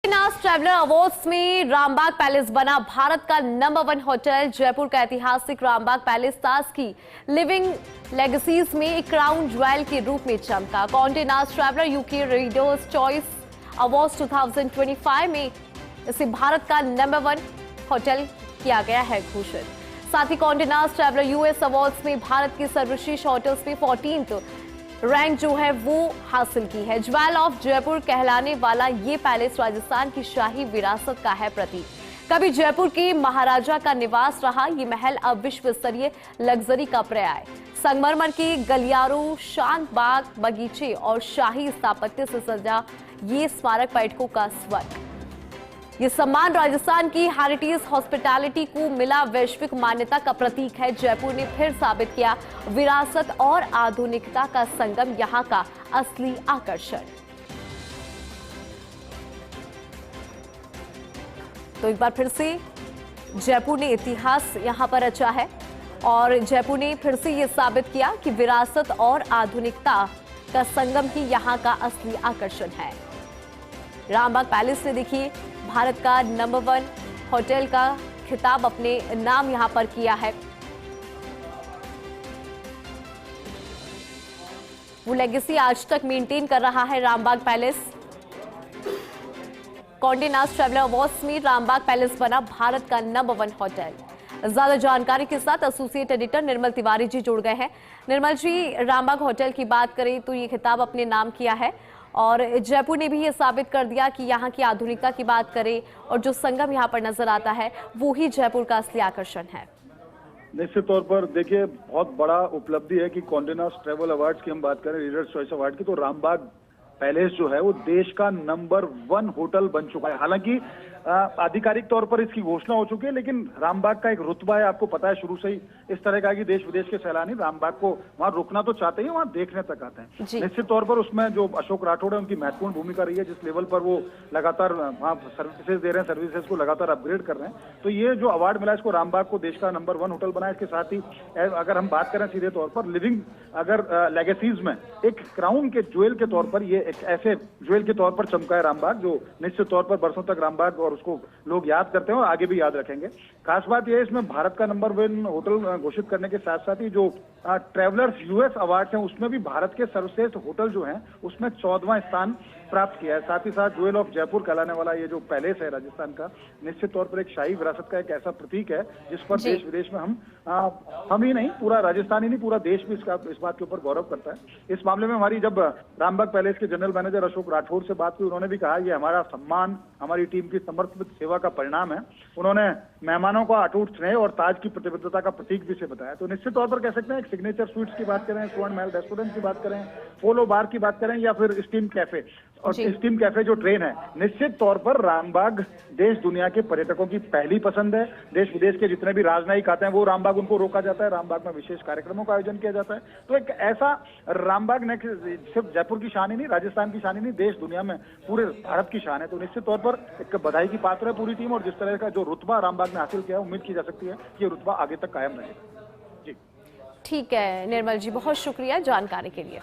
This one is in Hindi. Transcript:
नास ट्रैवलर अवार्ड्स में रामबाग पैलेस बना भारत का नंबर 1 होटल। जयपुर का ऐतिहासिक रामबाग पैलेस ताज की लिविंग लेगेसीज में एक क्राउन ज्वेल के रूप में चमका। Conde Nast Traveller UK Readers' Choice Awards 2025 में इसे भारत का नंबर 1 होटल किया गया है घोषित। साथ ही Conde Nast traveller US awards में भारत के सर्वश्रेष्ठ होटल्स में 14th रैंक जो है वो हासिल की है। ज्वेल ऑफ जयपुर कहलाने वाला ये पैलेस राजस्थान की शाही विरासत का है प्रतीक। कभी जयपुर के महाराजा का निवास रहा ये महल अब विश्व स्तरीय लग्जरी का पर्याय। संगमरमर के गलियारों, शांत बाग बगीचे और शाही स्थापत्य से सजा ये स्मारक पर्यटकों का स्वर्ग। ये सम्मान राजस्थान की हेरिटेज हॉस्पिटैलिटी को मिला वैश्विक मान्यता का प्रतीक है। जयपुर ने फिर साबित किया विरासत और आधुनिकता का संगम यहाँ का असली आकर्षण। तो एक बार फिर से जयपुर ने इतिहास यहाँ पर रचा है और जयपुर ने फिर से ये साबित किया कि विरासत और आधुनिकता का संगम ही यहाँ का असली आकर्षण है। रामबाग पैलेस ने देखिए भारत का नंबर 1 होटल का खिताब अपने नाम यहां पर किया है। वो लेगेसी आज तक मेंटेन कर रहा है Rambagh palace. Conde Nast traveller awards में रामबाग पैलेस बना भारत का नंबर 1 होटल। ज्यादा जानकारी के साथ एसोसिएट एडिटर निर्मल तिवारी जी जुड़ गए हैं। निर्मल जी, रामबाग होटल की बात करें तो ये खिताब अपने नाम किया है और जयपुर ने भी ये साबित कर दिया कि यहाँ की आधुनिकता की बात करें और जो संगम यहाँ पर नजर आता है वो ही जयपुर का असली आकर्षण है। निश्चित तौर पर देखिए, बहुत बड़ा उपलब्धि है कि कॉन्डे नास्ट ट्रैवल अवार्ड्स की हम बात करें, रीडर्स चॉइस अवार्ड की, तो रामबाग पैलेस जो है वो देश का नंबर 1 होटल बन चुका है। हालांकि आधिकारिक तौर पर इसकी घोषणा हो चुकी है, लेकिन रामबाग का एक रुतबा है, आपको पता है शुरू से ही इस तरह का कि देश विदेश के सैलानी रामबाग को वहां रुकना तो चाहते हैं, वहां देखने तक आते हैं। निश्चित तौर पर उसमें जो अशोक राठौड़ है उनकी महत्वपूर्ण भूमिका रही है। जिस लेवल पर वो लगातार वहां सर्विसेज दे रहे हैं, सर्विसेज को लगातार अपग्रेड कर रहे हैं, तो ये जो अवार्ड मिला इसको रामबाग को देश का नंबर 1 होटल बनाया। इसके साथ ही अगर हम बात करें सीधे तौर पर लिविंग अगर लेगेसीज में एक क्राउन के ज्वेल के तौर पर, ये एक ऐसे ज्वेल के तौर पर चमका है रामबाग जो निश्चित तौर पर बरसों तक रामबाग और उसको लोग याद करते हैं और आगे भी याद रखेंगे। खास बात यह है इसमें भारत का नंबर 1 होटल घोषित करने के साथ साथ ही जो ट्रैवलर्स यूएस अवार्ड हैं उसमें भी भारत के सर्वश्रेष्ठ होटल जो हैं उसमें 14वां स्थान प्राप्त किया है। साथ ही साथ ज्वेल ऑफ जयपुर कहलाने वाला ये जो पैलेस है राजस्थान का, निश्चित तौर पर एक शाही विरासत का एक ऐसा प्रतीक है जिस पर देश विदेश में हम ही नहीं, पूरा राजस्थान ही नहीं, पूरा देश भी इस बात के ऊपर गौरव करता है। इस मामले में हमारी जब रामबाग पैलेस के जनरल मैनेजर अशोक राठौड़ से बात हुई, उन्होंने भी कहा ये हमारा सम्मान, हमारी टीम की समर्पित सेवा का परिणाम है। उन्होंने मेहमानों का अटूट स्नेह और ताज की प्रतिबद्धता का प्रतीक भी से बताया। तो निश्चित तौर पर कह सकते हैं एक सिग्नेचर स्वीट्स की बात करें, स्वर्ण महल रेस्टोरेंट की बात करें, पोलो बार की बात करें या फिर स्टीम कैफे, और स्टीम कैफे जो ट्रेन है, निश्चित तौर पर रामबाग देश दुनिया के पर्यटकों की पहली पसंद है। देश विदेश के जितने भी राजनयिक आते हैं वो रामबाग उनको रोका जाता है, रामबाग में विशेष कार्यक्रमों का आयोजन किया जाता है। तो एक ऐसा रामबाग ने सिर्फ जयपुर की शान ही नहीं, राजस्थान की शान ही नहीं, देश दुनिया में पूरे भारत की शान है। तो निश्चित तौर पर एक बधाई की पात्र है पूरी टीम, और जिस तरह का जो रुतबा रामबाग ने हासिल किया है उम्मीद की जा सकती है कि ये रुतबा आगे तक कायम रहेगा। जी ठीक है निर्मल जी, बहुत शुक्रिया जानकारी के लिए।